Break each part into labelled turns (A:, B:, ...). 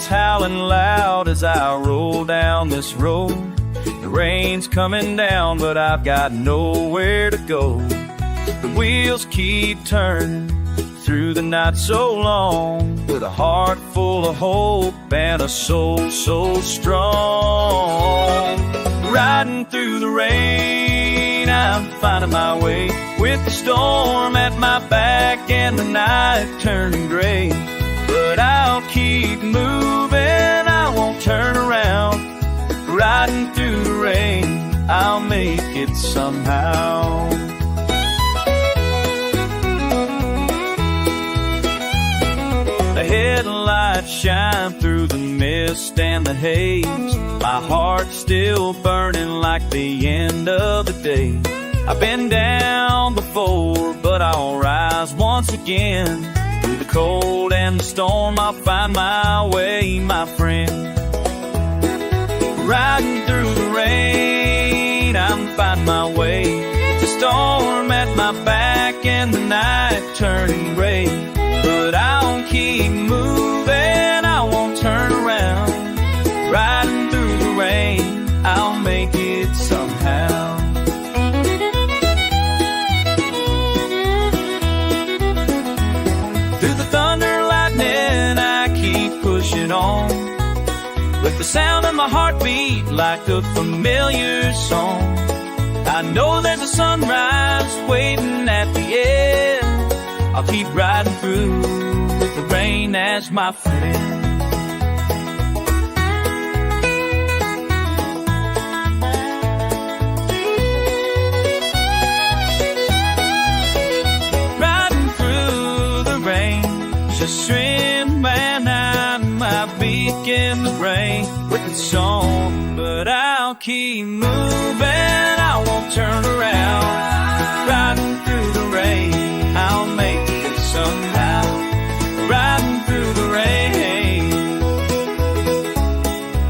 A: wind's howling loud as I roll down this road. The rain's coming down, but I've got nowhere to go. The wheels keep turning through the night so long, with a heart full of hope and a soul so strong. Riding through the rain, I'm finding my way, with the storm at my back and the night turning gray. But I'll keep moving, I won't turn around. Riding through the rain, I'll make it somehow. The headlights shine through the mist and the haze. My heart's still burning like the end of the day. I've been down before, but I'll rise once again. Through the cold and the storm, I'll find my way, my friend. Riding through the rain, I'm finding my way. The storm at my back and the night turning gray. But I'll keep moving, I won't turn around. Riding through the rain, I'll make it somehow. Through the thunder, lightning, I keep pushing on, with the sound of my heartbeat like a familiar song. I know there's a sunrise waiting at the end. I'll keep riding through with the rain as my friend. Riding through the rain, just swim and I might begin the rain with the song. But I'll keep moving, I won't turn around. Riding through the rain, I'll make it somehow. Riding through the rain,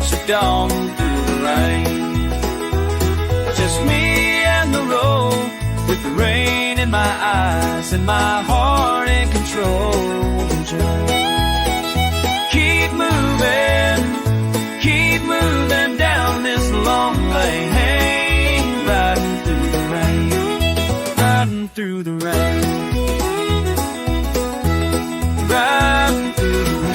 A: so dawn through the rain. Just me and the road, with the rain in my eyes and my heart in control. Keep moving down this long lane. Riding through the rain, riding through the rain, riding through the rain.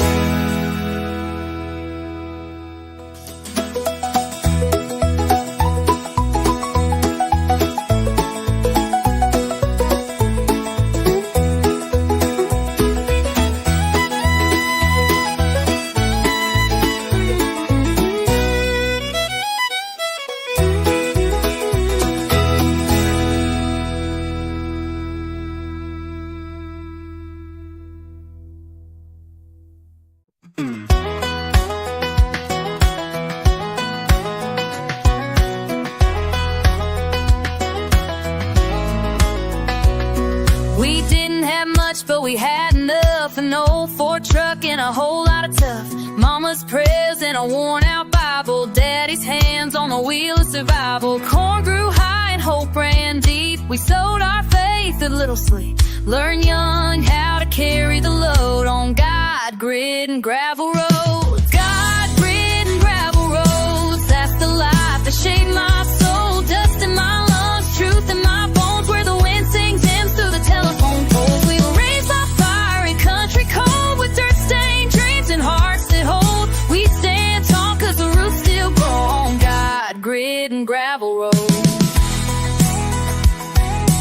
B: We didn't have much, but we had enough. An old Ford truck and a whole lot of tough. Mama's prayers and a worn-out Bible. Daddy's hands on the wheel of survival. Corn grew high and hope ran deep. We sowed our faith a little sleep. Learn young how to carry the load on God, grit, and gravel roads. God, grit, and gravel roads. That's the life that shaped my soul. Dust in my lungs, truth in my bones. Where the wind sings hymns through the telephone poles. We were raised by fire in country cold, with dirt-stained dreams and hearts that hold. We stand tall 'cause the roots still grow on God, grit, and gravel roads.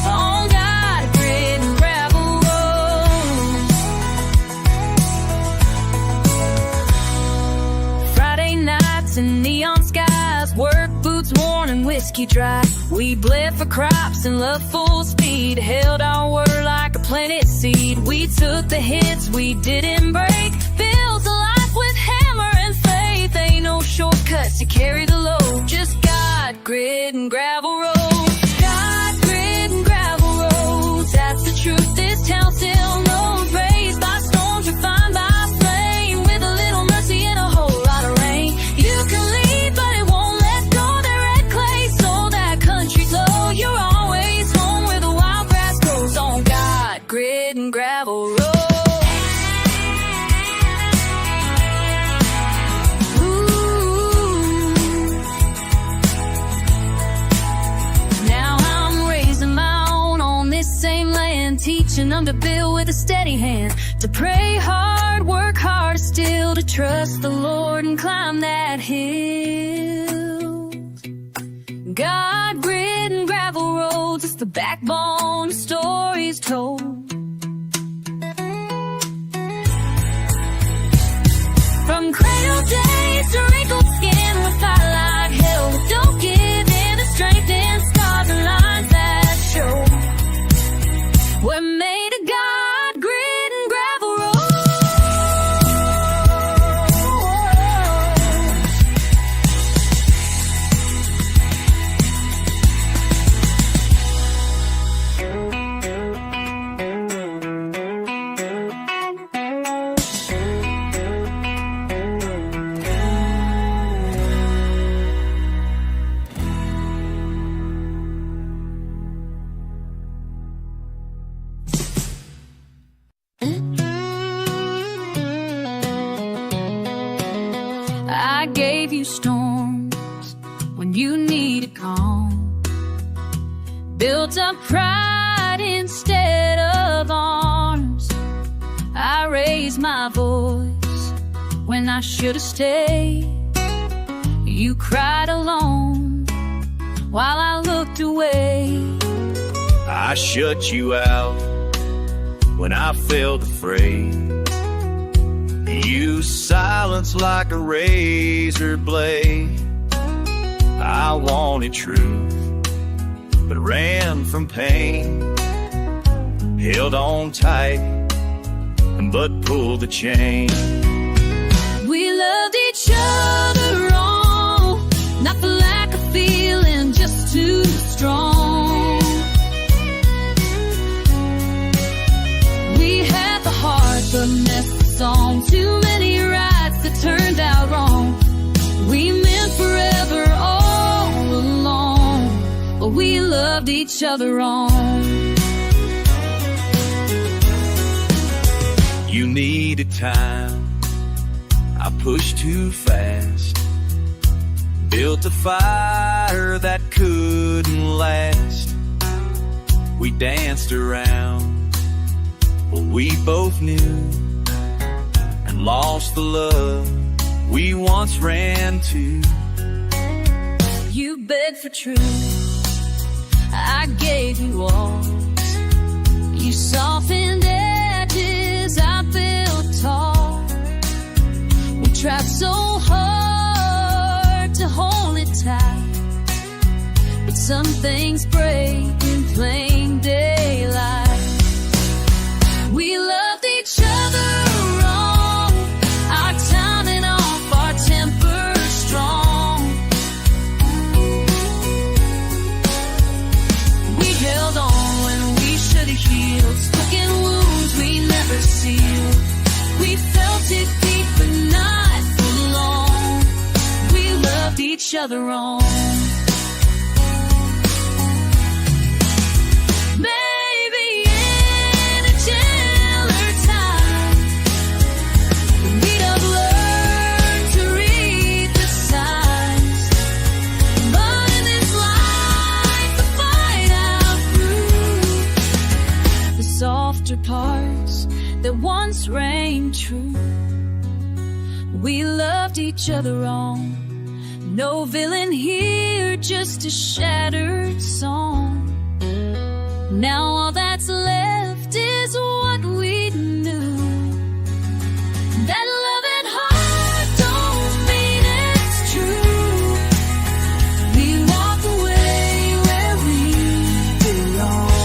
B: On God, grit, and gravel roads. Friday nights and neon skies, work boots worn and whiskey dry. We bled for crops and love full speed, held our word like a planted seed. We took the hits, we didn't break, built a life with hammer and faith. Ain't no shortcuts to carry the load, just God, grit, and gravel roads. God, grit, and gravel roads. That's the truth this town still knows. Raised by storms, refined by flame, with a little mercy and a whole lot of rain. You can lead, but it won't let go. That red clay soul, that country's low. You're always home where the wild grass grows. On God, grit, and gravel roads. teaching them to build with a steady hand, to pray hard, work hard still, to trust the Lord and climb that hill. God, grit and gravel roads, it's the backbone of stories told. From cradle days to wrinkled skin with firelight hell, don't give in to strength and scars and lines that show. We're made of God, grit and gravel I gave you storms when you needed calm, built up pride instead of arms. I raised my voice when I should have stayed. You cried alone while I looked away.
A: I shut you out when I felt afraid. You silence like a razor blade. I wanted truth, but ran from pain. Held on tight, but pulled the chain.
B: We loved each other wrong, not for lack of feeling, just too strong. We had the heart, but missed the song. Too many rights that turned out wrong. We meant forever all along, but we loved each other wrong.
A: You needed time, I pushed too fast. Built a fire that couldn't last. We danced around what we both knew, and lost the love we once ran to.
B: You begged for truth, I gave you walls. You softened edges, I built tall. We tried so hard to hold it tight, but some things break in plain daylight. We loved each other wrong, our timing off, our temper strong. We held on when we should have healed, stuck in wounds we never sealed. We felt it deep but not for long. We loved each other wrong. Maybe in a gentler time, we'd have learned to read the signs. But in this life, the fight outgrew the softer parts that once reigned true. We loved each other wrong. No villain here, just a shattered song. Now all that's left is what we knew. That love and heart don't mean it's true. We walk away where we belong,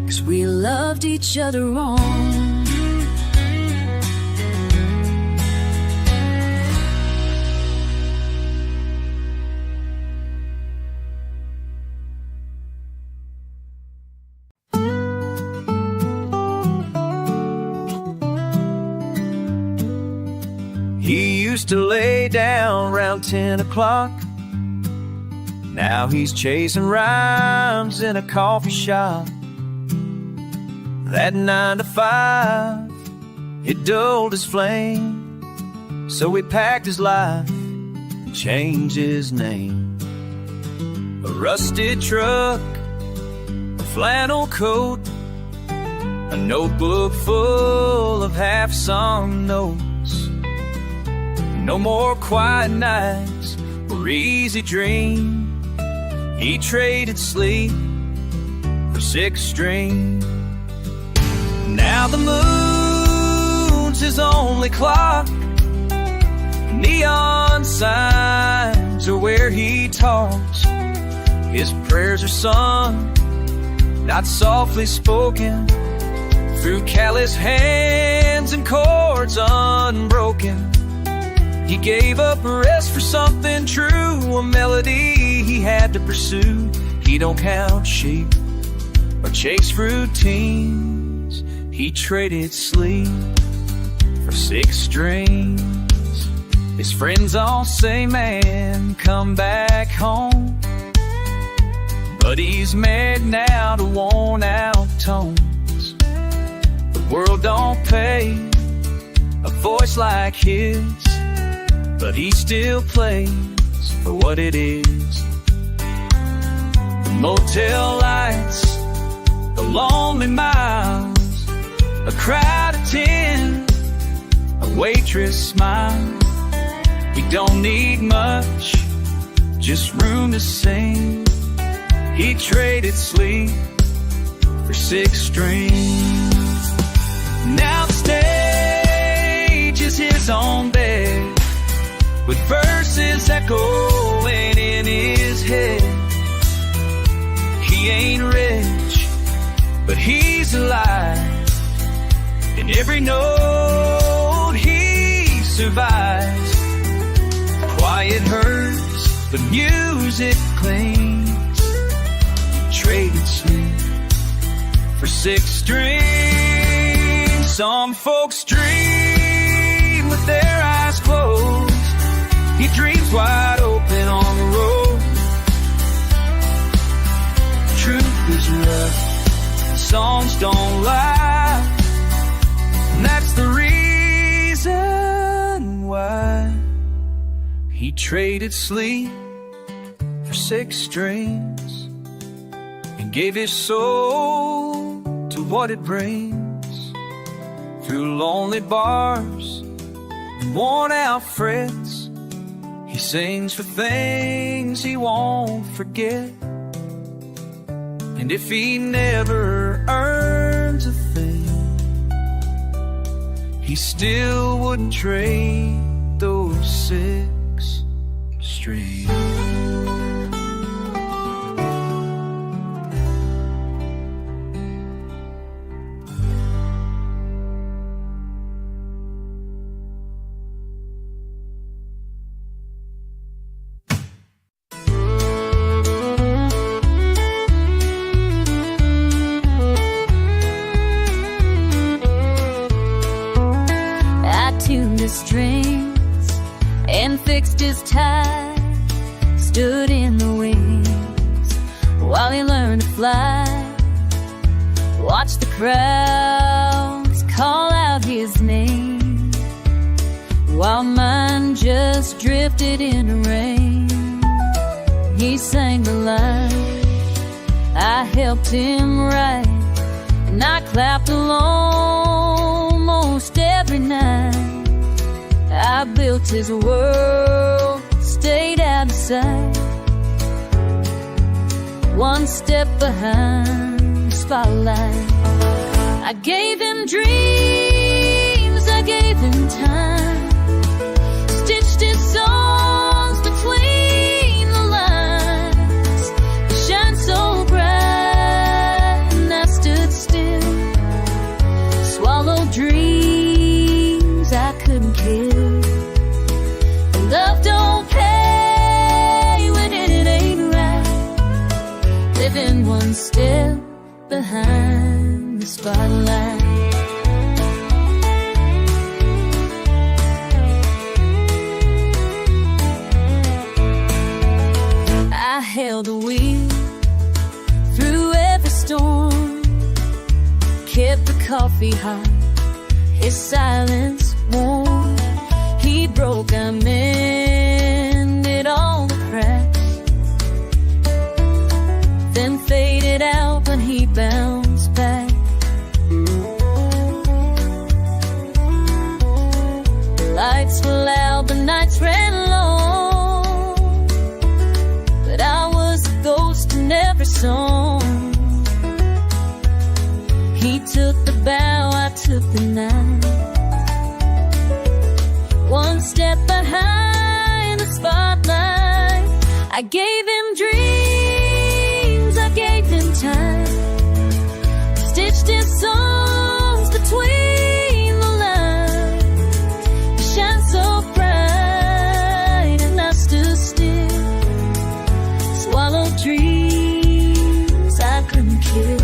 B: 'cause we loved each other wrong.
A: He used to lay down around 10 o'clock. Now he's chasing rhymes in a coffee shop. That 9 to 5, it dulled his flame. So he packed his life and changed his name. A rusted truck flannel coat, a notebook full of half-sung notes. No more quiet nights or easy dreams. He traded sleep for 6-string. Now the moon's his only clock. Neon signs are where he talks. His prayers are sung, not softly spoken, through callous hands and chords unbroken. He gave up rest for something true, a melody he had to pursue. He don't count sheep or chase routines. He traded sleep for 6 strings. His friends all say, man, come back home. But he's married now to worn out tones. The world don't pay a voice like his, but he still plays for what it is. The motel lights, the lonely miles, a crowd of 10, a waitress smile. He don't need much, just room to sing. He traded sleep for 6 strings. Now the stage is his own bed, with verses echoing in his head. He ain't rich, but he's alive. In every note he survives. Quiet hurts, but music clings. Traded sleep for 6 strings. Some folks dream with their eyes closed. He dreams wide open on the road. Truth is rough, songs don't lie, and that's the reason why he traded sleep for 6 strings, and gave his soul to what it brings. Through lonely bars and worn out frets, he sings for things he won't forget. And if he never earns a thing, he still wouldn't trade those 6 strings.
B: Tuned his strings and fixed his tie, stood in the wings while he learned to fly. Watched the crowds call out his name, while mine just drifted in the rain. He sang the line, I helped him write, and I clapped along most every night. I built his world, stayed out of sight, one step behind the spotlight. I gave him dreams, I gave him time, stitched his songs between the lines. They shine so bright, and I stood still, swallowed dreams I couldn't kill. Love don't pay when it ain't right, living one step behind the spotlight. I held the wheel through every storm, kept the coffee hot, his silence warm. He broke, I mended all the cracks, then faded out when he song. He took the bow, I took the knife. One step behind the spotlight. I gave him dreams, I gave him time. Stitched his songs between the lines. He shined so bright and I stood still. Swallowed dreams I couldn't kill.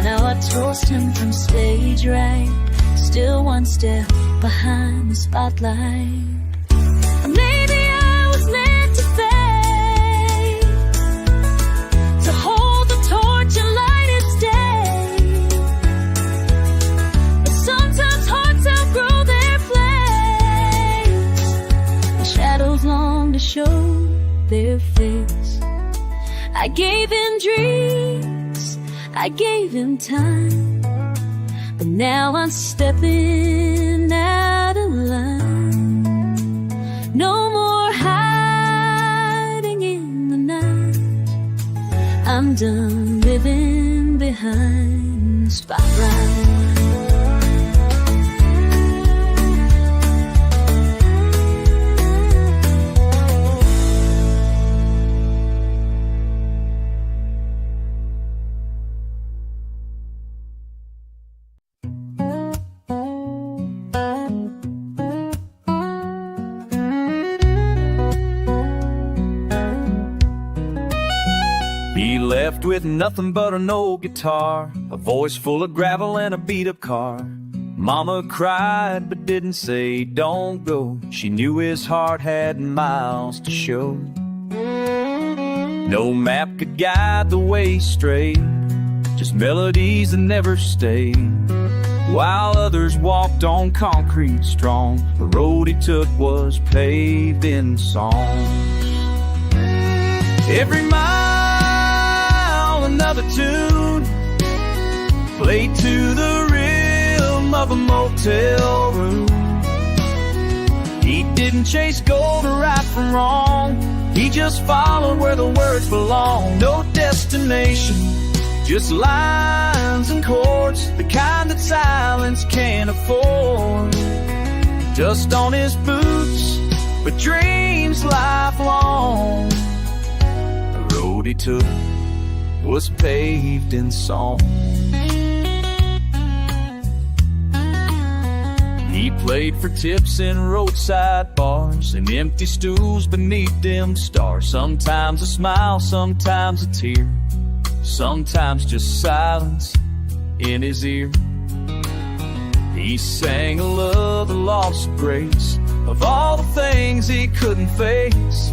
B: Now I toast him from stage right, still one step behind the spotlight. Maybe I was meant to fade, to hold the torch and light its day. But sometimes hearts outgrow their flames. The shadows long to show their face. I gave him dreams, I gave him time, but now I'm stepping out of line. No more hiding in the night. I'm done living behind the spotlight.
A: He left with nothing but an old guitar, a voice full of gravel and a beat-up car. Mama cried but didn't say don't go. She knew his heart had miles to show. No map could guide the way straight, just melodies that never stayed. While others walked on concrete strong, the road he took was paved in song. Every mile another tune, played to the rhythm of a motel room. He didn't chase gold or right from wrong, he just followed where the words belong. No destination, just lines and chords, the kind that silence can't afford. Dust on his boots, but dreams lifelong. The road he took was paved in song. He played for tips in roadside bars and empty stools beneath dim stars. Sometimes a smile, sometimes a tear, sometimes just silence in his ear. He sang a love, a lost grace of all the things he couldn't face.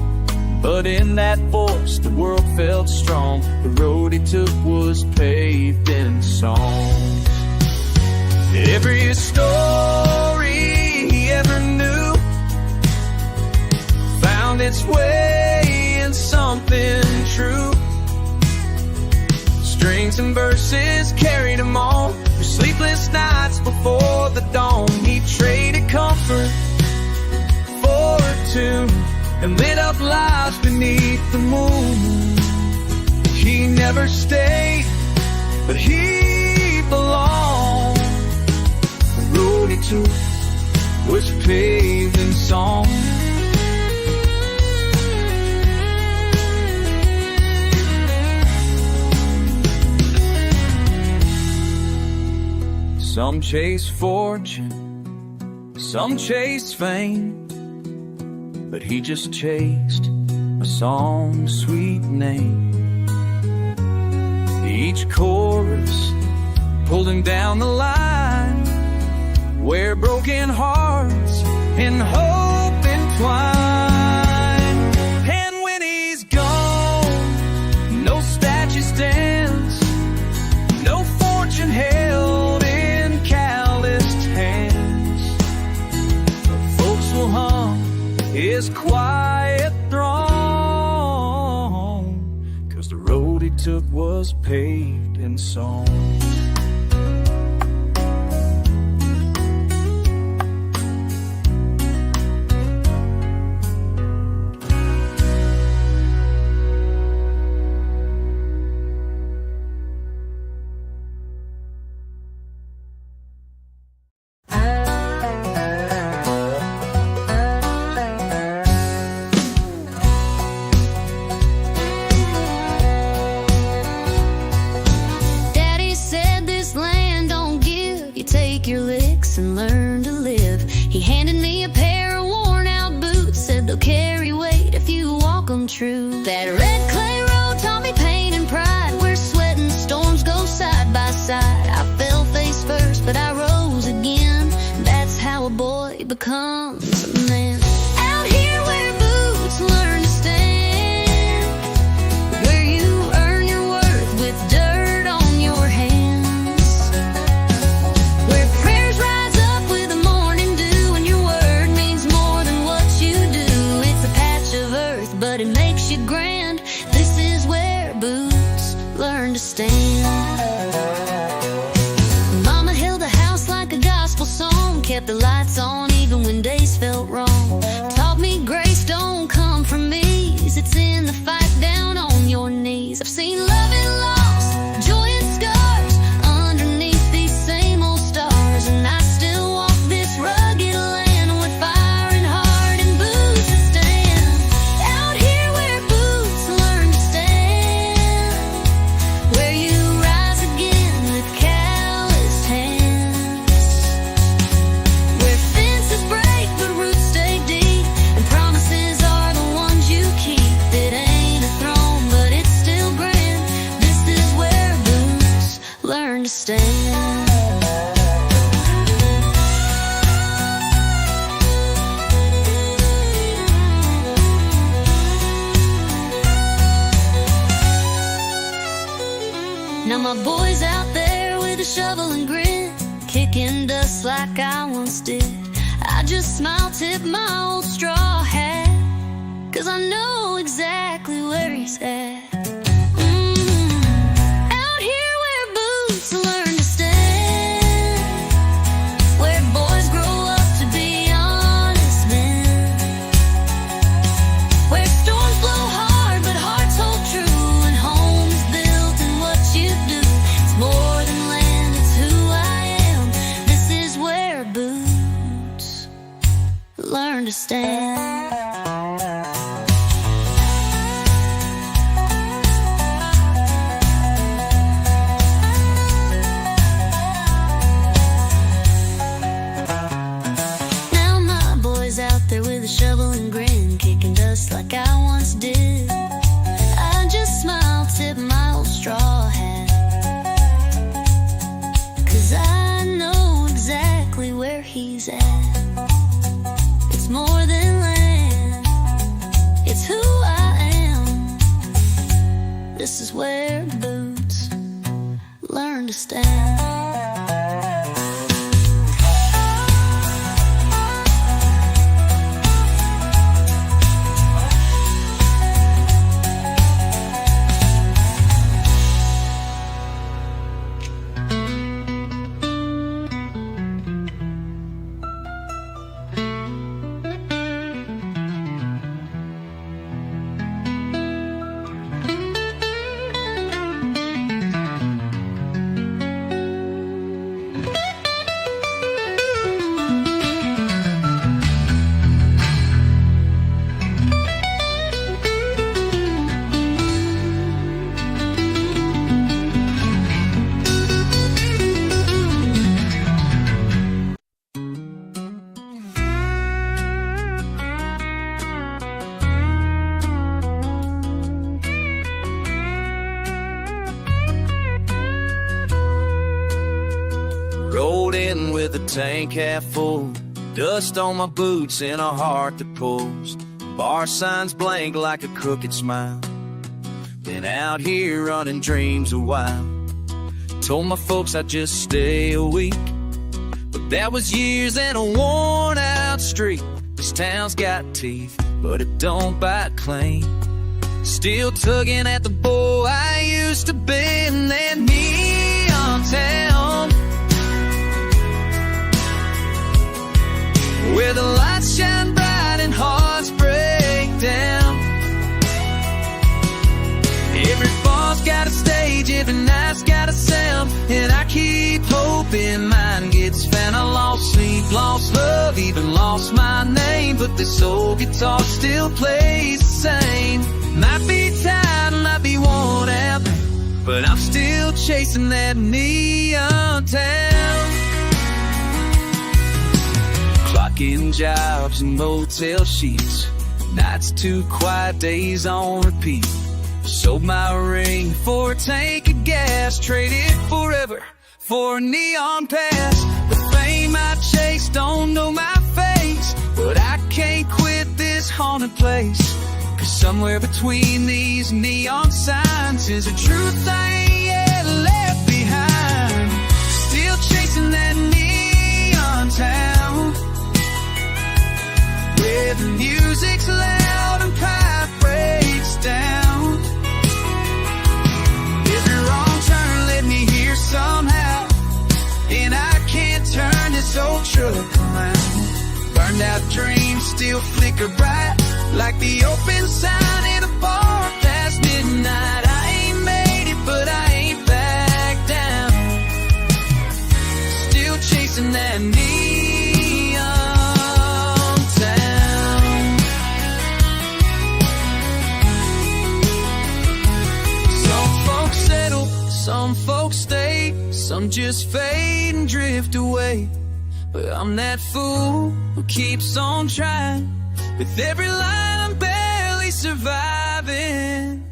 A: But in that voice the world felt strong. The road he took was paved in song. Every story he ever knew found its way in something true. Strings and verses carried him on through sleepless nights before the dawn. He traded comfort for a tune and lit up lives beneath the moon. He never stayed, but he belonged. The road he took was paved in song. Some chase fortune, some chase fame, but he just chased a song's sweet name. Each chorus pulled him down the line where broken hearts and hope entwine. And when he's gone, no statue stands, no fortune held in calloused hands. But folks will hum his quiet throng, 'cause the road he took was paved in song.
B: true. That red clay road taught me pain and pride, where sweat and storms go side by side. I fell face first, but I rose again. That's how a boy becomes a man. Out here where boots learn to stand, where you earn your worth with dirt on your hands, where prayers rise up with the morning dew, and your word means more than what you do. It's a patch of earth, but it makes you grand. This is where boots learn to stand. Mama held the house like a gospel song, kept the lights on even when days felt wrong. Taught me grace don't come from ease, it's in the fight down on your knees. I've seen love and loss, joy and scars underneath these same old stars, and I still walk this rugged land with fire and heart and boots that stand. Out here where boots learn to stand, where you rise again with calloused hands, where fences break but roots stay deep, and promises are the ones you keep. It ain't a throne, but it's still grand. This is where boots learn to stand. Now my boy's out there with a shovel and grin, kicking dust like I once did. I just smile, tip my old straw hat, 'cause I know exactly where he's at. Out here where boots learn to stand, where boys grow up to be honest men, where storms blow hard but hearts hold true, and homes built in what you do. It's more than land, it's who I am. This is where boots learn to stand. Now my boy's out there with a shovel and grin, kicking dust like I once did. I just smile, tip my old straw hat, 'cause I know exactly where he's at. It's more than land, it's who I am. This is where boots learn to stand.
A: Rolled in with a tank half full, dust on my boots and a heart that pulls. Bar signs blank like a crooked smile. Been out here running dreams a while. Told my folks I'd just stay a week, but that was years and a worn out streak. This town's got teeth, but it don't bite clean. Still tugging at the boy I used to be in that neon town, where the lights shine bright and hearts break down. Every fall's got a stage, every night's got a sound, and I keep hoping mine gets found. I lost sleep, lost love, even lost my name, but this old guitar still plays the same. Might be tired, might be worn out, but I'm still chasing that neon town. Clocking jobs and motel sheets, Nights too quiet, days on repeat. Sold my ring for a tank of gas, traded forever for a neon pass. The fame I chase, don't know my face, but I can't quit this haunted place. Cause somewhere between these neon signs is a truth I ain't yet left behind. Still chasing that neon town, where the music's loud and pipe breaks down. Every wrong turn led me here somehow, and I can't turn this old truck around. Burned out dreams still flicker bright, like the open sign in a bar past midnight. I ain't made it, but I ain't back down. Still chasing that neon town. Some folks settle, some folks stay, some just fade and drift away. But I'm that fool who keeps on trying. With every line I'm barely surviving,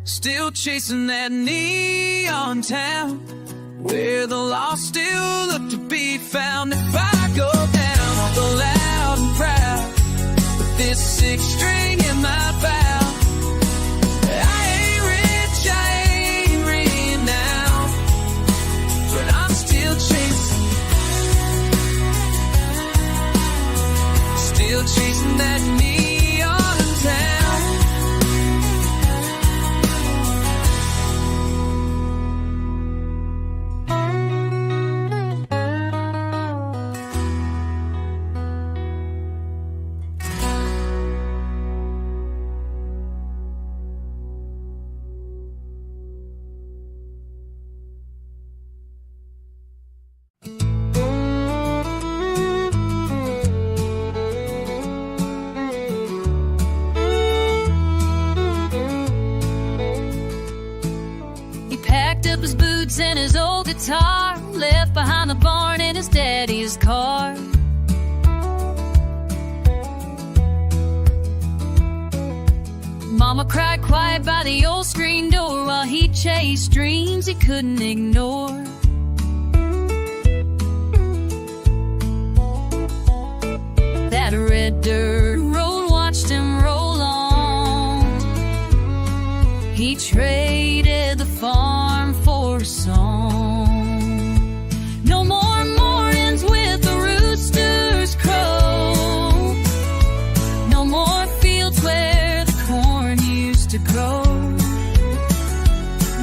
A: still chasing that neon town, where the lost still look to be found. If I go down the loud and proud, with this sixth string in my bow, I ain't rich, I ain't renowned, but I'm still chasing, still chasing that neon town.
B: His boots and his old guitar, left behind the barn in his daddy's car. Mama cried quiet by the old screen door while he chased dreams he couldn't ignore. That red dirt road watched him roll on. He traded the farm for a song. No more mornings with the roosters crow. No more fields where the corn used to grow.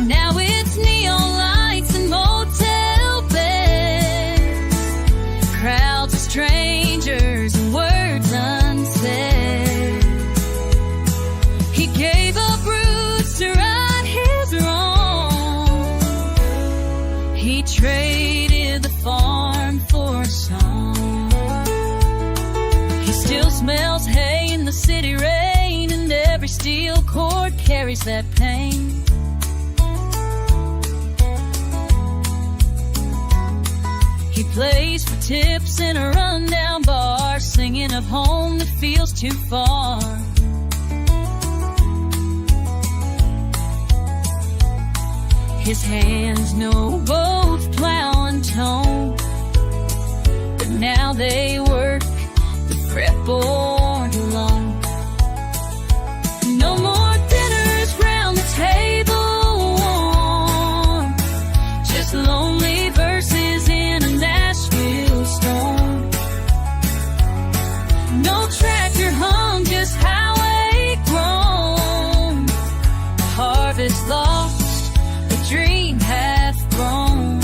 B: Now it's neon lights and motel beds, crowds of strangers and words unsaid. He gave up roots to right his wrong. He traded the farm for a song. He still smells hay in the city rain, and every steel cord carries that pain. He plays for tips in a rundown bar, singing of home that feels too far. His hands know both plow and tone, but now they work the fretboard alone. No more dinners round the table warm, just lonely verses in a Nashville storm. No tractor hum, just highway grown. Harvest lost, the dream half grown.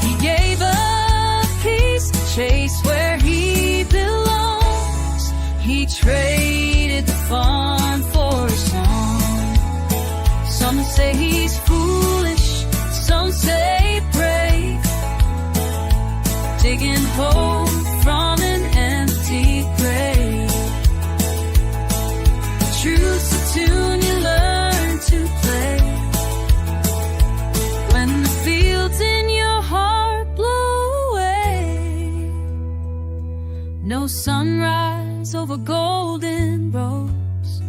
B: He gave up peace to chase where he belongs. He traded the farm for a song. Some say he's foolish, some say brave, digging hope from an empty grave. The truth's a tune you learn to play when the fields in your heart blow away. No sunrise over golden roads,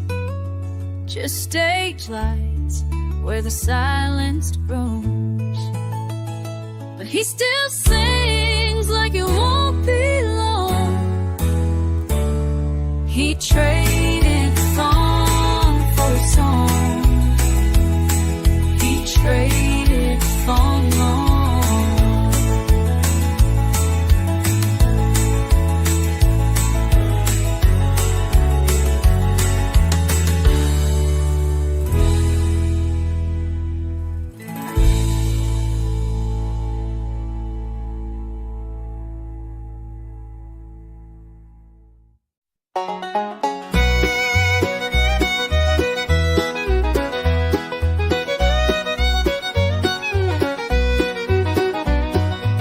B: just stage lights where the silence grows. But he still sings like it won't be long. He traded song for song. He traded song on.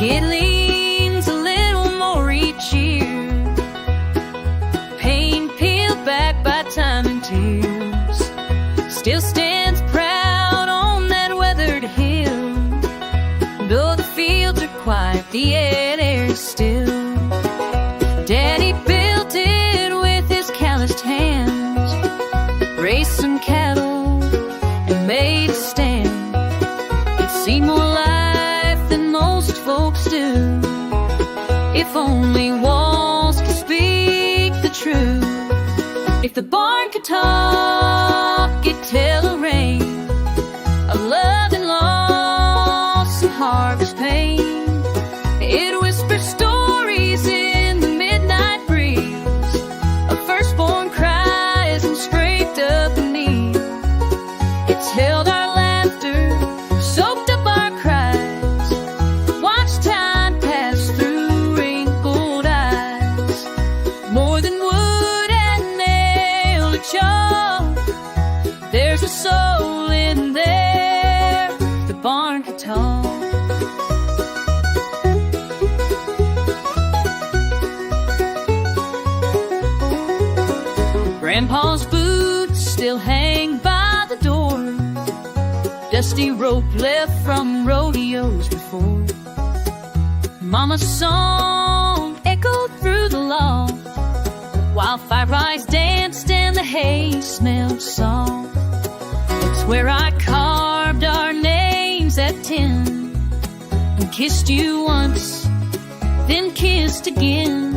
B: It leans a little more each year, paint peeled back by time and tears. Still stands proud on that weathered hill. Though the fields are quiet, the air is still. Daddy built it with his calloused hands, raised some cattle and made a stand. It's seen more life than most folks do. If only walls could speak the truth. If the barn could talk, it'd tell a rain of love and loss and harvest pain. It whispers stories in the midnight breeze of firstborn cries and scraped up knees. It's held our laughter, soaked up our cries, watched time pass through wrinkled eyes. More than wood and nail to chalk, there's a soul in there. The barn could talk. Grandpa's boots still hang by the door, dusty rope left from rodeos before. Mama's song echoed through the loft, while firelights danced and the hay smelled soft. It's where I carved our names at 10 and kissed you once, then kissed again.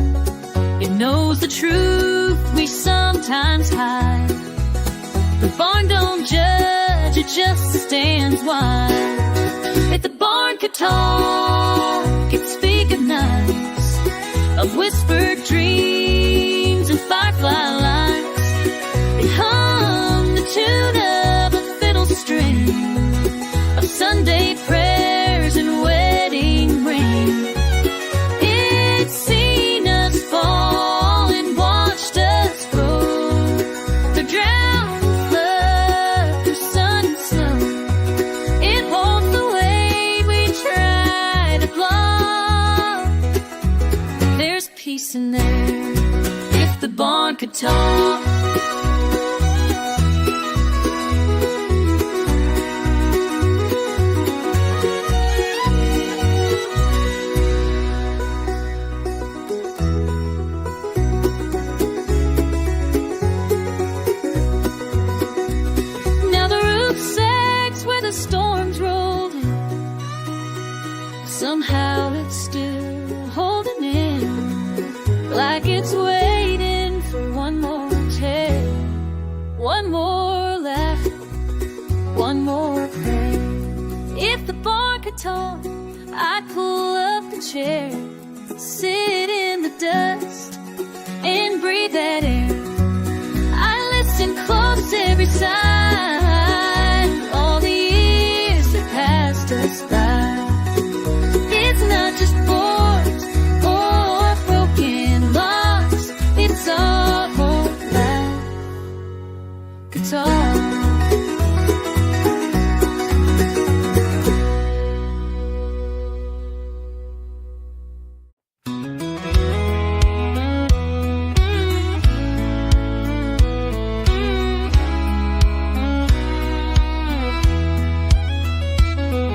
B: It knows the truth we sometimes hide. The barn don't judge, it just stands wide. If the barn could talk, it'd speak of nights, of whispered dreams and firefly lights. It hummed the tune of a fiddle string, of Sunday prayers and wedding ring. It's seen us fall and watched us grow, the drowned love through sun and snow. It holds the way we try to block. There's peace in there if the barn could talk. Now the roof sags where the storms rolled in. Somehow it's still holding in, like it's waiting for one more tale, one more laugh, one more prayer. If the barn could talk, I'd pull up the chair, sit in the dust and breathe that air. I listen close every sign, all the years that passed us by. It's not just boards or broken locks, it's our whole life. Guitar.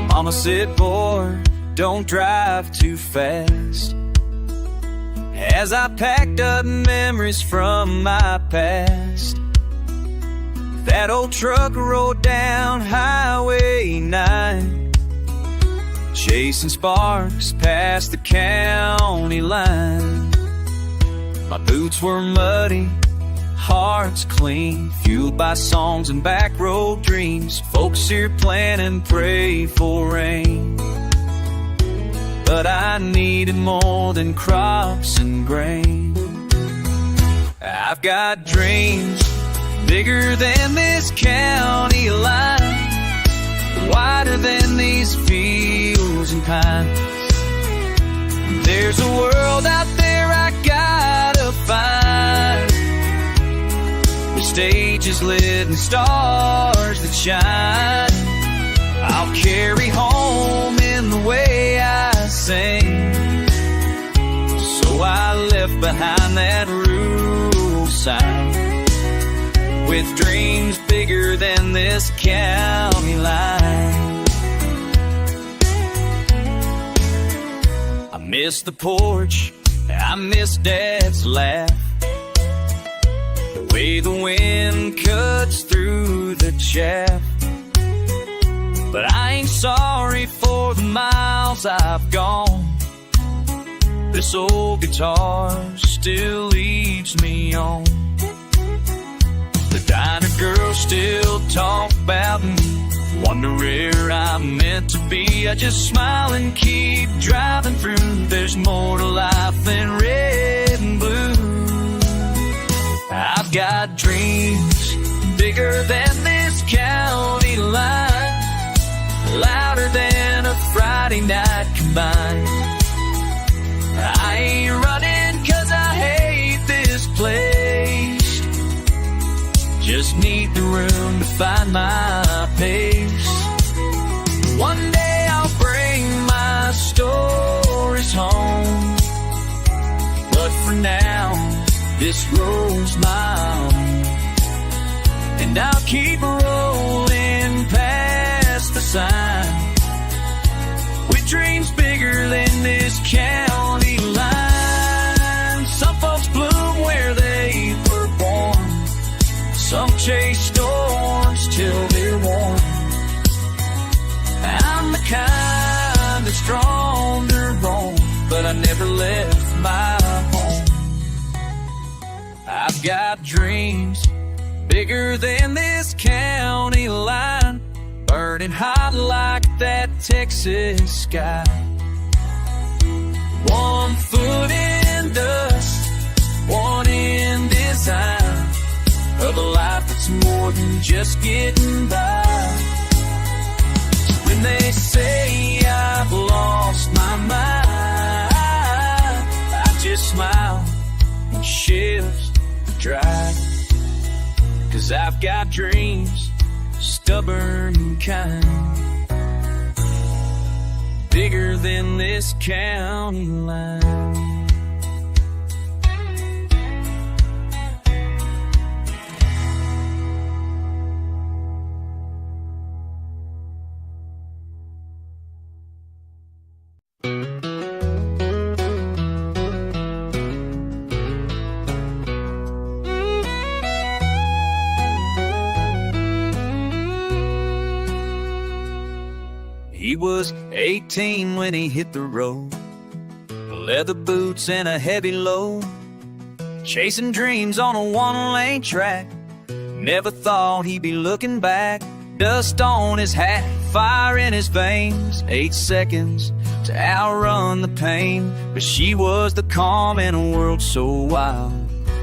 B: Mama said, boy, don't drive too fast.
A: as I packed up memories from my past. That old truck rolled down Highway 9, chasing sparks past the county line. My boots were muddy, hearts clean, fueled by songs and back road dreams. Folks here plan and pray for rain, but I needed more than crops and grain. I've got dreams bigger than this county line, wider than these fields and pines. There's a world out there I gotta find, with stages lit and stars that shine. I'll carry home in the way I sing, so I left behind that rural sign, with dreams bigger than this county line. I miss the porch, I miss Dad's laugh, the way the wind cuts through the chaff. But I ain't sorry for the miles I've gone. This old guitar still leads me on. The diner girls still talk about me, wonder where I'm meant to be. I just smile and keep driving through. There's more to life than red and blue. I've got dreams bigger than this county line, louder than a Friday night combined. I ain't running 'cause I hate this place, just need the room to find my pace. One day I'll bring my stories home, but for now this road's my own, and I'll keep rolling past the sign, with dreams bigger than this county line. Some folks bloom where they were born, some chase storms till they're warm. I'm the kind that's drawn to roam, but I never left my home. I've got dreams bigger than this county line, burning hot like that Texas sky. One foot in dust, one in design, of a life that's more than just getting by. So when they say I've lost my mind, I just smile and shift the drive, 'cause I've got dreams, stubborn and kind, bigger than this county line. He was 18 when he hit the road, leather boots and a heavy load, chasing dreams on a one-lane track. Never thought he'd be looking back. Dust on his hat, fire in his veins, 8 seconds to outrun the pain. But she was the calm in a world so wild,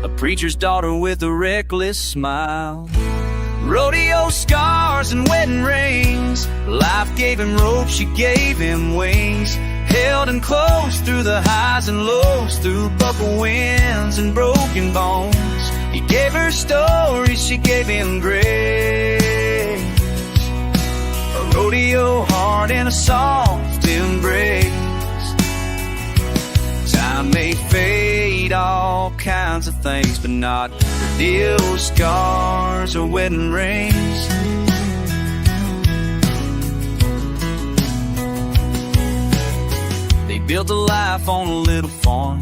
A: a preacher's daughter with a reckless smile. Rodeo scars and wedding rings, life gave him rope, she gave him wings. Held him close through the highs and lows, through buckle winds and broken bones. He gave her stories, she gave him grace, a rodeo heart and a soft embrace. Time may fade all kinds of things, but not rodeo scars or wedding rings. They built a life on a little farm,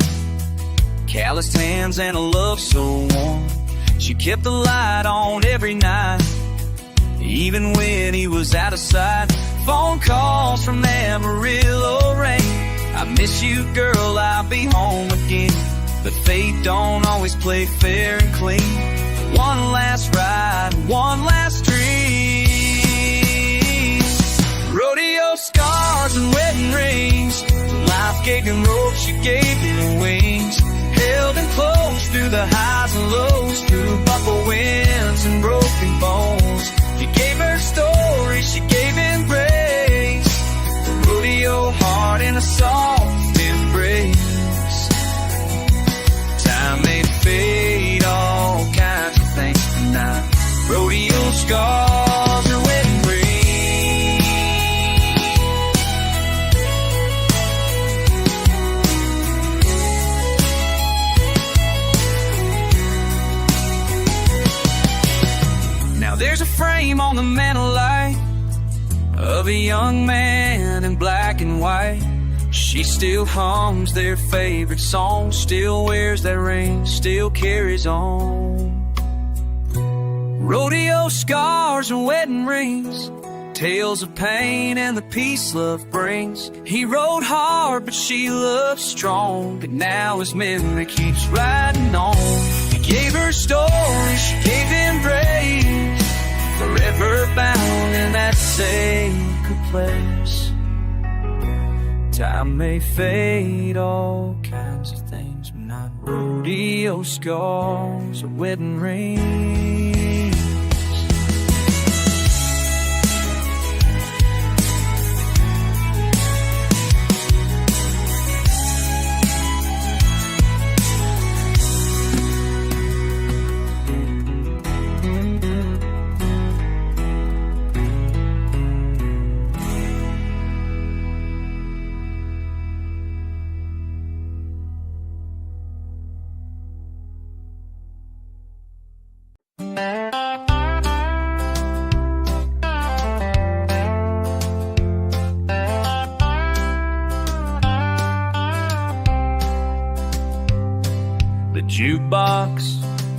A: calloused hands and a love so warm. She kept the light on every night, even when he was out of sight. Phone calls from Amarillo rain. I miss you, girl, I'll be home again. But fate don't always play fair and clean. One last ride, one last dream. Rodeo scars and wedding rings. Life gave him ropes, you gave him wings. Held him close through the highs and lows, through buffalo winds and broken bones. He gave her stories, she gave him grace. A rodeo heart in a soft embrace. Time may fade all kinds of things tonight. Rodeo scars or wedding rings. Now there's a frame on the mantel light of a young man in black and white. She still hums their favorite song, still wears that ring, still carries on. Rodeo scars and wedding rings, tales of pain and the peace love brings. He rode hard, but she loved strong, but now his memory keeps riding on. He gave her stories, she gave him praise, forever bound in that sacred place. Time may fade all kinds of things, but not rodeo scars or wedding rings. The jukebox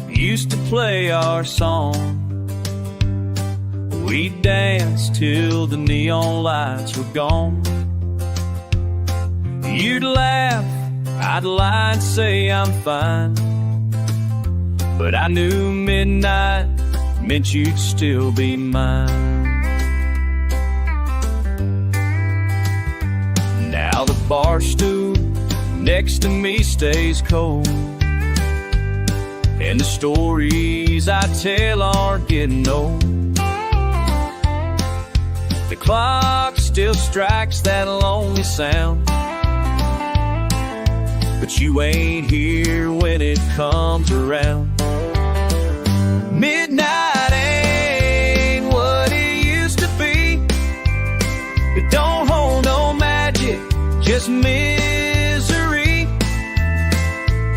A: used to play our song. We'd dance till the neon lights were gone. You'd laugh, I'd lie and say I'm fine, but I knew midnight meant you'd still be mine. Now the bar stool next to me stays cold, and the stories I tell aren't getting old. The clock still strikes that lonely sound, but you ain't here when it comes around. Midnight ain't what it used to be. It don't hold no magic, just misery.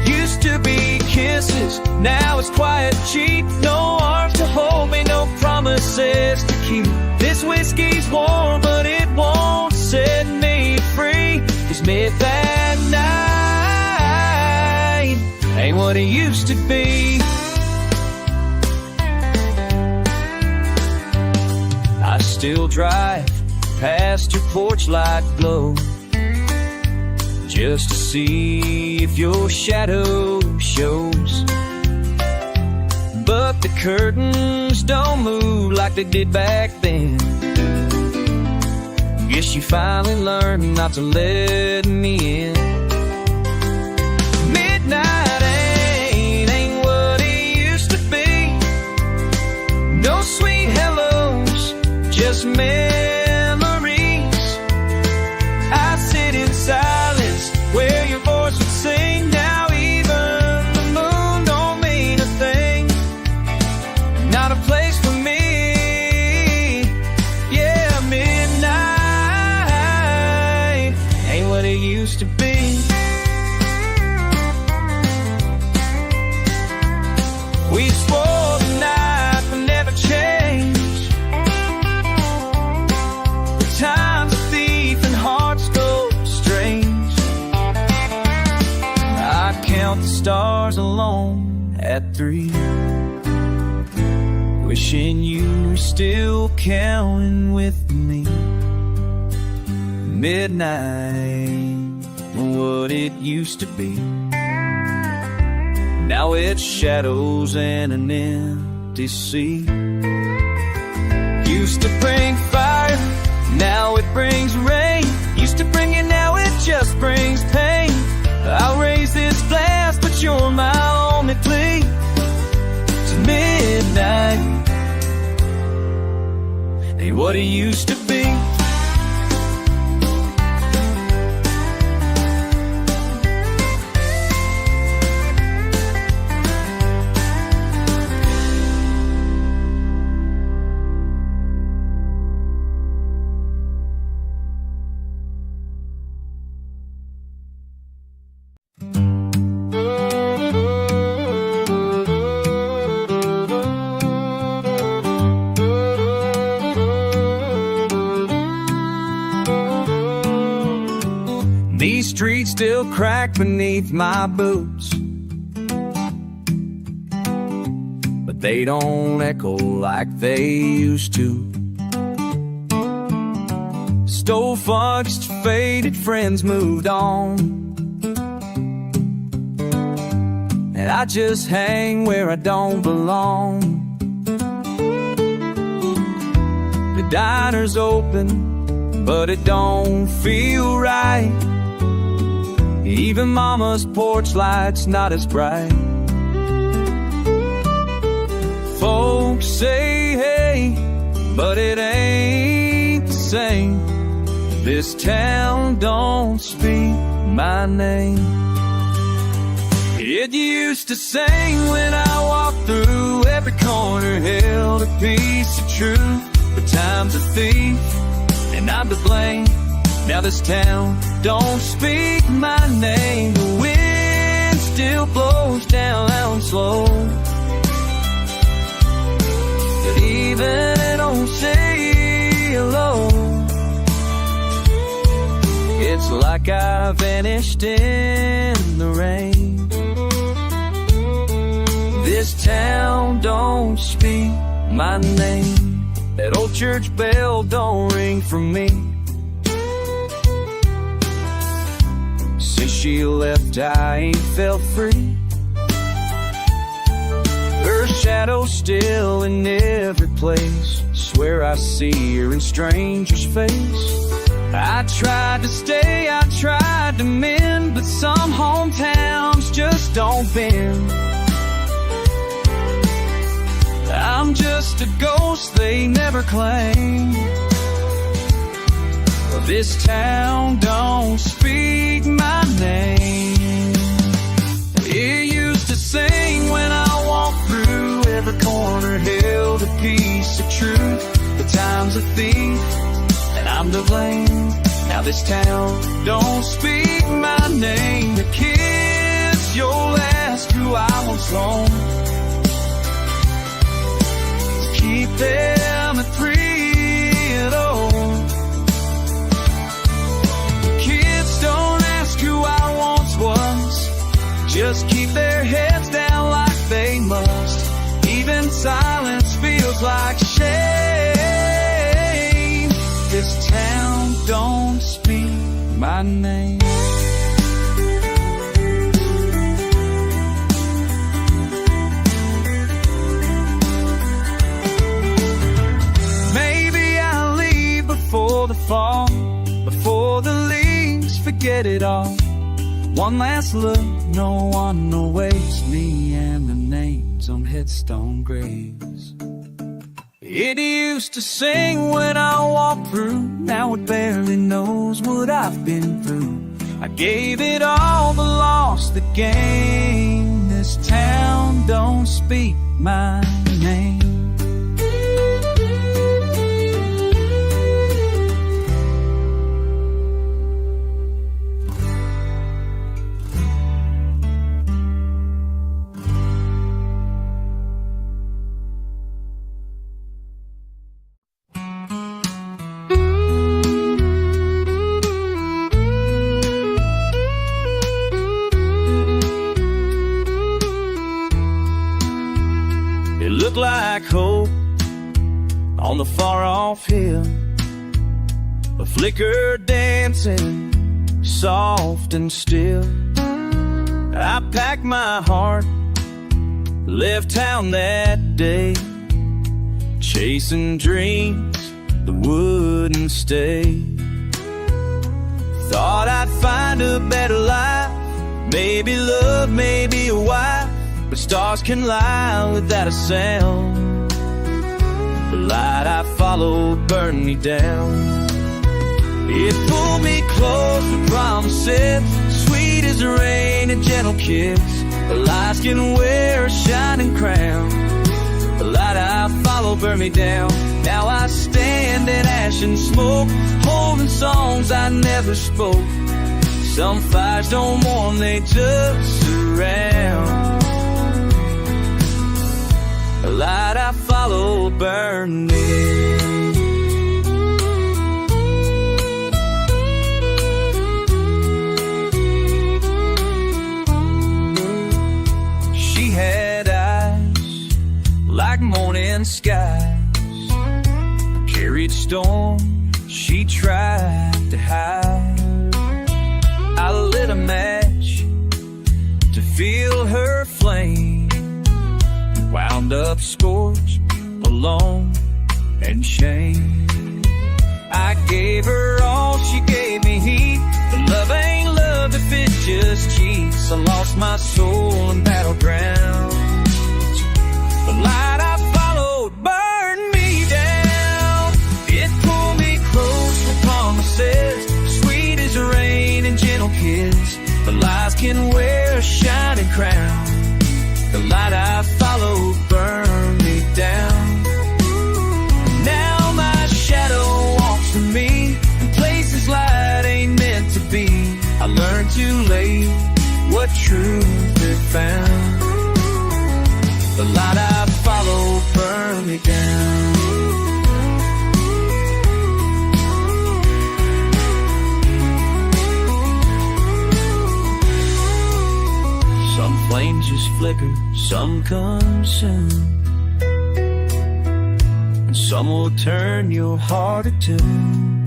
A: Used to be kisses, now it's quiet cheap. No arms to hold me, no promises to keep. This whiskey's warm, but it won't set me free. 'Cause midnight night ain't what it used to be. I still drive past your porch light glow, just to see if your shadow shows. But the curtains don't move like they did back then. Guess you finally learned not to let me in. Midnight ain't what it used to be. No sweet hellos, just memories. I sit in silence where your voice would sing. Now even the moon don't mean a thing. Not a place for me. Yeah, midnight ain't what it used to be. We swore the night would never change. The time's a thief and hearts go strange. I count the stars 3, wishing you were still counting with me. Midnight, what it used to be. Now it's shadows and an empty sea. Used to bring fire, now it brings rain. Used to bring it, now it just brings pain. I'll raise this glass, but you're my only plea. To midnight ain't what it used to be. These streets still crack beneath my boots, but they don't echo like they used to. Stole fucked, faded friends moved on, and I just hang where I don't belong. The diner's open, but it don't feel right. Even mama's porch light's not as bright. Folks say hey, but it ain't the same. This town don't speak my name. It used to sing when I walked through. Every corner held a piece of truth. But time's a thief, and I'm to blame. Now this town don't speak my name. The wind still blows down slow, but even it don't say hello. It's like I vanished in the rain. This town don't speak my name. That old church bell don't ring for me. Since she left, I ain't felt free. Her shadow's still in every place. Swear I see her in strangers' face. I tried to stay, I tried to mend, but some hometowns just don't bend. I'm just a ghost they never claim. This town don't speak my name. It used to sing when I walked through. Every corner held a piece of truth. The time's a thief, and I'm to blame. Now this town don't speak my name. The kids you'll ask who I once loaned, keep them at 3 at home. Don't ask who I once was. Just keep their heads down like they must. Even silence feels like shame. This town don't speak my name. Maybe I'll leave before the fall, before the leaves forget it all. One last look, no one awaits me, and the names on headstone graves. It used to sing when I walked through. Now it barely knows what I've been through. I gave it all but lost the game. This town don't speak my name. like hope on the far-off hill, a flicker dancing soft and still. I packed my heart, left town that day, chasing dreams that wouldn't stay. Thought I'd find a better life, maybe love, maybe a wife, but stars can lie without a sound. The light I followed burned me down. It pulled me close to promises, sweet as the rain and gentle kiss. The lights can wear a shining crown. The light I followed burned me down. Now I stand in ash and smoke, holding songs I never spoke. Some fires don't warm, they just surround. The light I followed burned me. She had eyes like morning skies, carried storm she tried to hide. I lit a match to feel her flame, wound up scorched, alone and shame. I gave her all, she gave me heat, but love ain't love if it just cheats. I lost my soul in battleground. The light I followed burned me down. It pulled me close to promises, sweet as the rain and gentle kiss. The lies can wear a shining crown. The light I followed burned me down. Now my shadow walks with me in places light ain't meant to be. I learned too late what truth it found. The light I followed burned me down. Some flames just flicker, some consume, and some will turn your heart to tune.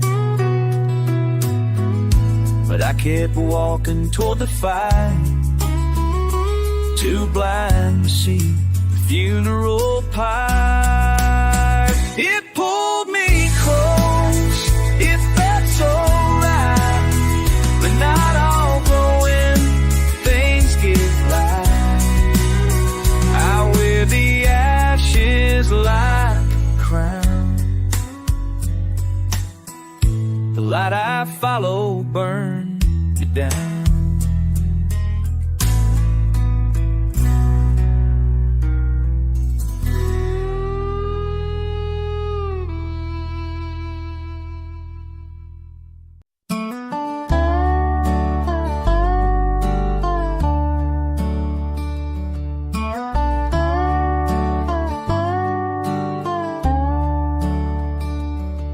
A: But I kept walking toward the fire, too blind to see the funeral pyre. It pulled me close, it felt so right, but not all going things get right. I wear the ashes like a crown. The light I follow burned me down.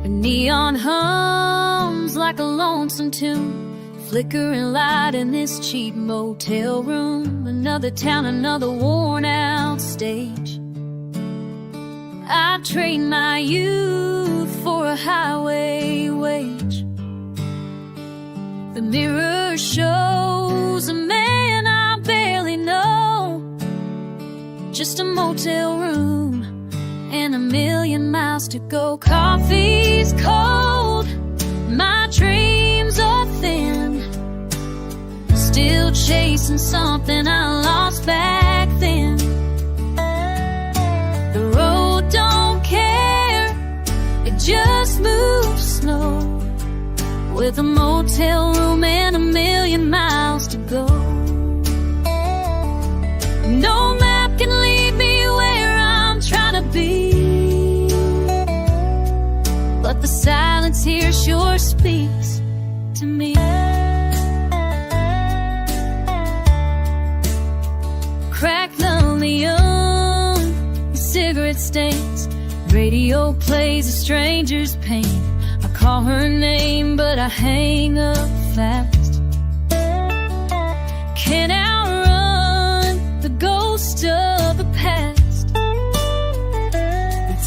B: Neon hums like a lonesome tune, flickering light in this cheap motel room. Another town, another worn out stage. I'd trade my youth for a highway wage. The mirror shows a man I barely know, just a motel room and a million miles to go. Coffee's cold, my dreams are thin, still chasing something I lost back then. The road don't care, it just moves slow, with a motel room and a million miles to go. No map can lead me where I'm trying to be, but the silence here sure speaks to me. Crack linoleum, cigarette stains, radio plays a stranger's pain. I call her name, but I hang up fast. Can't outrun the ghost of the past.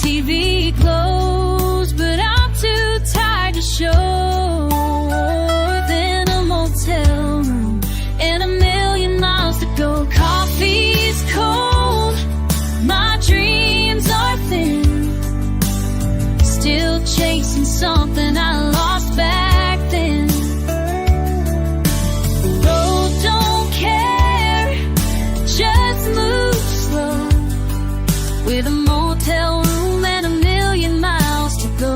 B: TV closed, but I'm too tired to show. Then a motel room and 1,000,000 miles to go. Coffee's cold, my dreams are thin, still chasing something I lost back then. Road don't care, just move slow, with a motel room and 1,000,000 miles to go.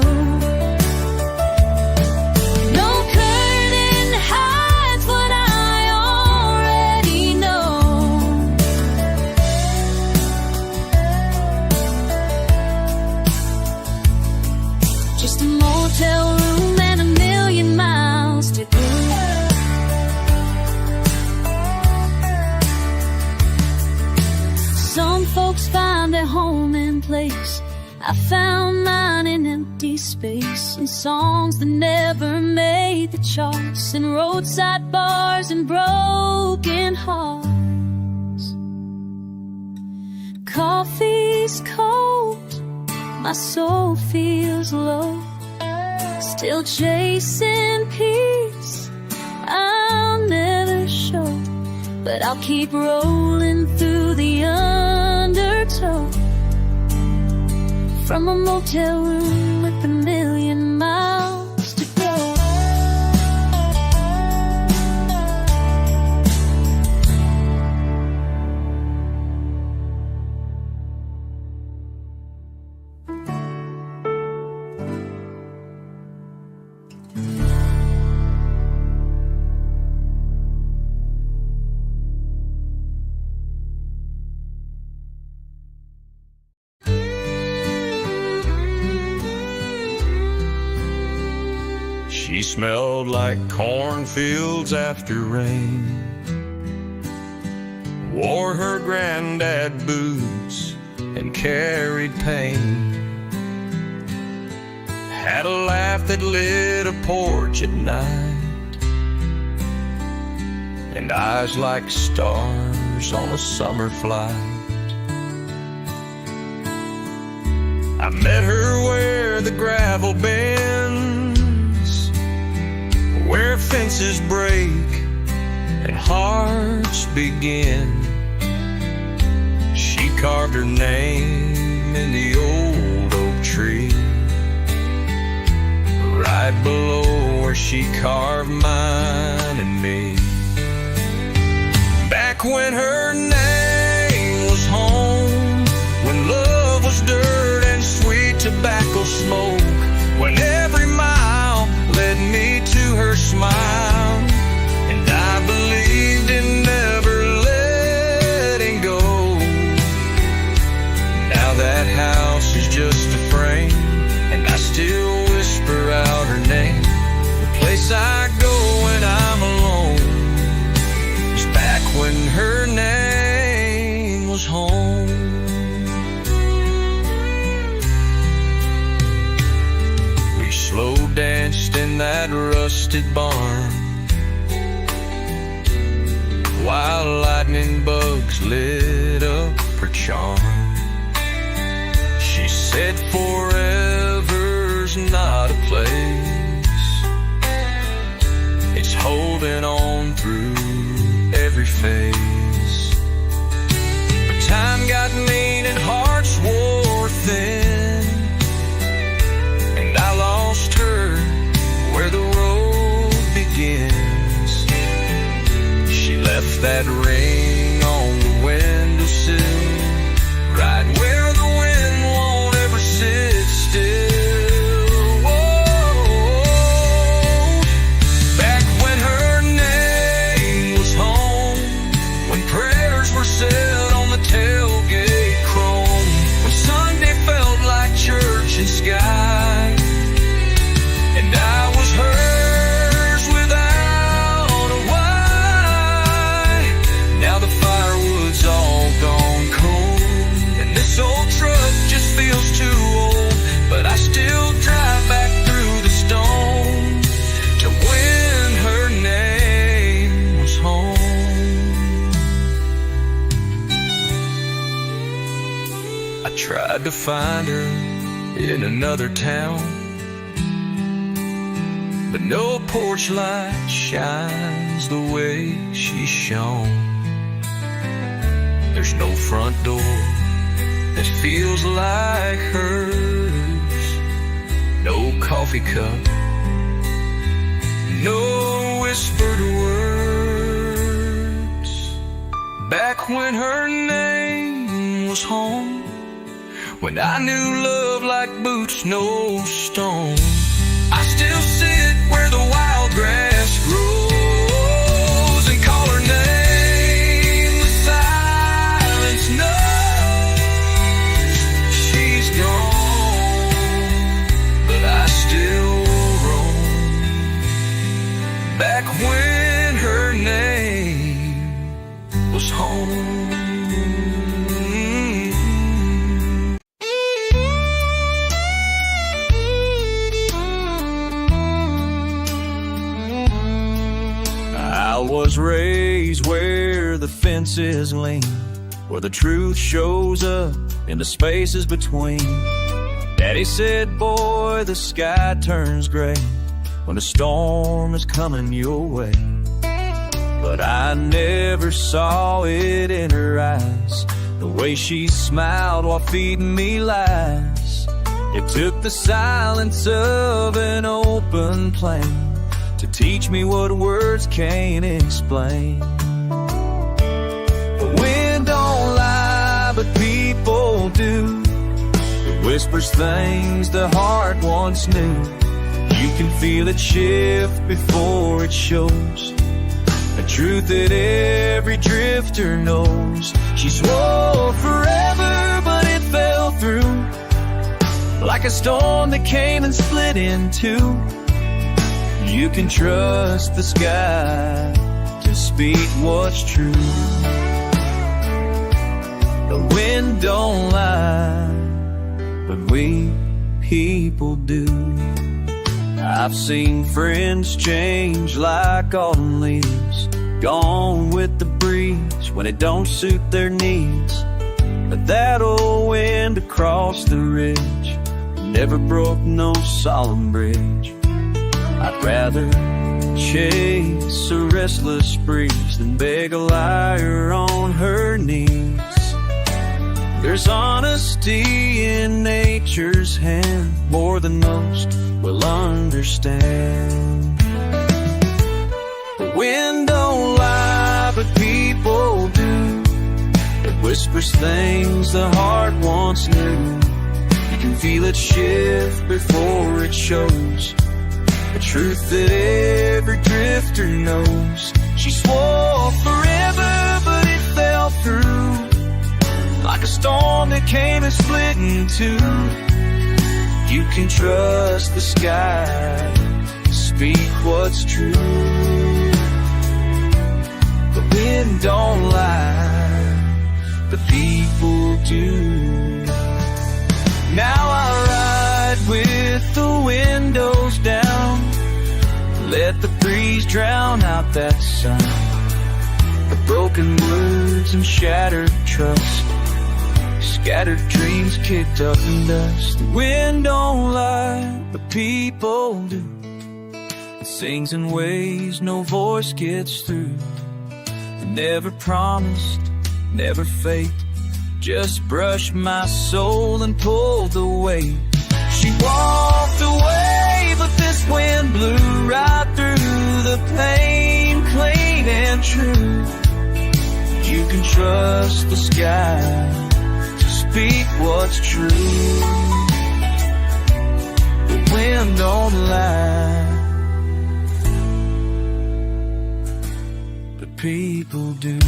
B: No curtain hides what I already know. Just a motel room and 1,000,000 miles to go. Some folks find their home and place. I found mine in empty space, in songs that never made the charts, in roadside bars and broken hearts. Coffee's cold, my soul feels low, still chasing peace I'll never show. But I'll keep rolling through the undertow, from a motel room with 1,000,000 miles to go.
A: She smelled like cornfields after rain, wore her granddad boots and carried pain, had a laugh that lit a porch at night, and eyes like stars on a summer flight. I met her where the gravel bends, where fences break and hearts begin. She carved her name in the old oak tree, right below where she carved mine and me. Back when her name was home, when love was dirt and sweet tobacco smoke, when every mile led me to her smile, and I believed in never letting go. Now that house is just a frame, and I still whisper out her name. The place I go when I'm alone is back when her name was home. Slow danced in that rusted barn, while lightning bugs lit up her charm. She said forever's not a place, it's holding on through every phase. But time got mean and hearts wore thin, and I lost her where the road begins. She left that ring on the windowsill, right where the wind won't ever sit still. Whoa. Back when her name was home, when prayers were said on the tailgate chrome, when Sunday felt like church and sky, and I was hers without a why. Now the firewood's all gone cold, and this old truck just feels too old, but I still drive back through the stone to when her name was home. I tried to find her in another town, but no porch light shines the way she shone. There's no front door that feels like hers, no coffee cup, no whispered words. Back when her name was home, when I knew love like boots, no stone, I still sit where the wild grass grows and call her name. The silence knows she's gone, but I still roam back when her name was home. I was raised where the fences lean, where the truth shows up in the spaces between. Daddy said, boy, the sky turns gray when a storm is coming your way. But I never saw it in her eyes, the way she smiled while feeding me lies. It took the silence of an open plain to teach me what words can't explain. The wind don't lie, but people do. It whispers things the heart once knew. You can feel it shift before it shows, a truth that every drifter knows. She swore forever, but it fell through, like a storm that came and split in two. You can trust the sky to speak what's true. The wind don't lie, but we people do. I've seen friends change like autumn leaves, gone with the breeze when it don't suit their needs. But that old wind across the ridge never broke no solemn bridge. I'd rather chase a restless breeze than beg a liar on her knees. There's honesty in nature's hand, more than most will understand. The wind don't lie, but people do. It whispers things the heart once knew. You can feel it shift before it shows, a truth that every drifter knows. She swore forever, but it fell through, like a storm that came and split in two. You can trust the sky to speak what's true. The wind don't lie, the people do. Now I ride with the windows down, let the breeze drown out that sound, the broken words and shattered trust, scattered dreams kicked up in dust. The wind don't lie, but people do. It sings in ways no voice gets through. It never promised, never faked, just brushed my soul and pulled the weight. She walked away, but this wind blew right through the pain, clean and true. You can trust the sky to speak what's true. The wind don't lie, but people do.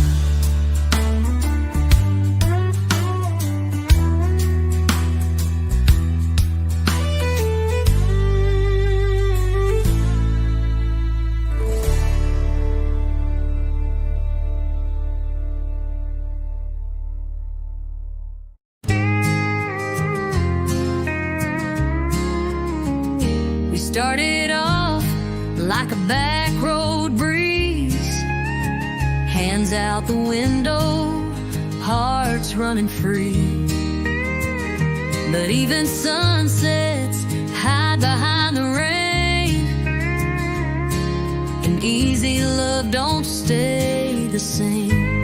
B: Started off like a back road breeze, hands out the window, hearts running free. But even sunsets hide behind the rain, and easy love don't stay the same.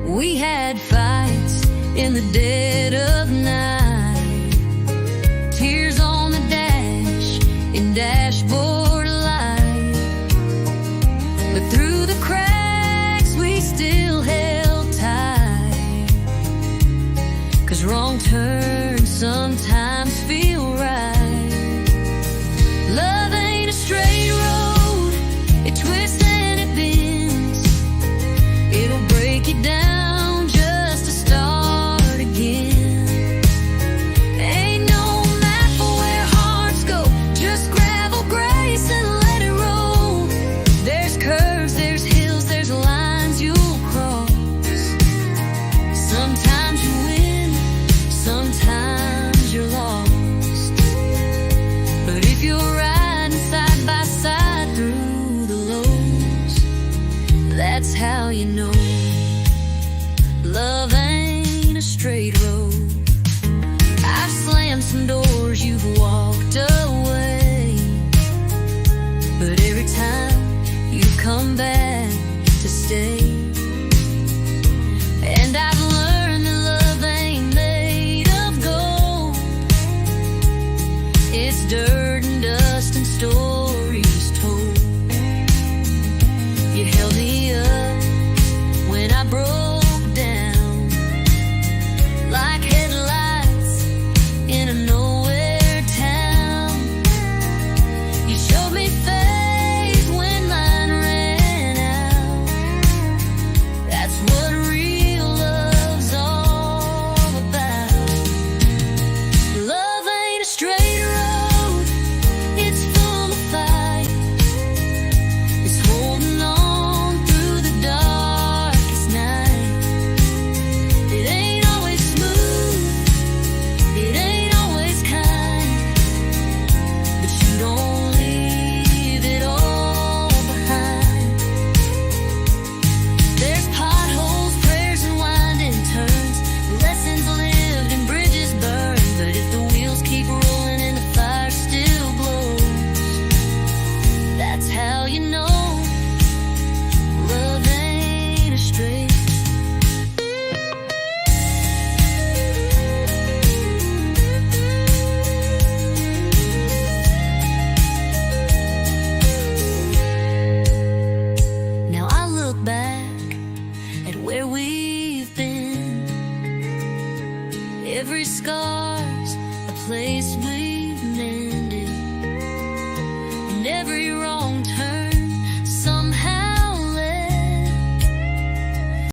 B: We had fights in the dead of night, tears on the dash in dashboard light. But through the cracks we still held tight, 'cause wrong turns sometimes feel right. Love ain't a straight road, it twists and it bends. It'll break you down just to start again. Ain't no map for where hearts go, just gravel, grace, and let it roll. There's curves, there's hills, there's lines you'll cross. Sometimes you win, sometimes you're lost. But if you're riding side by side through the lows, that's how you know love ain't a straight road. I've slammed some doors, you've walked away, but every time you come back to stay. And I've learned that love ain't made of gold, it's dirt and dust and stories told. You held me up when I broke down, like headlights in a nowhere town. You showed me faith when mine ran out. That's what real love's all about. Love ain't a straight road, it's full of fight. It's holding on through the darkest night. It ain't always smooth, it ain't always kind, but you don't leave it all behind. There's potholes, prayers, and winding turns, lessons lived and bridges burned. But if the wheels keep rolling and the fire still glows, that's how you know love ain't a straight. Now I look back at where we've been. Every scar's a place we've mended, and every wrong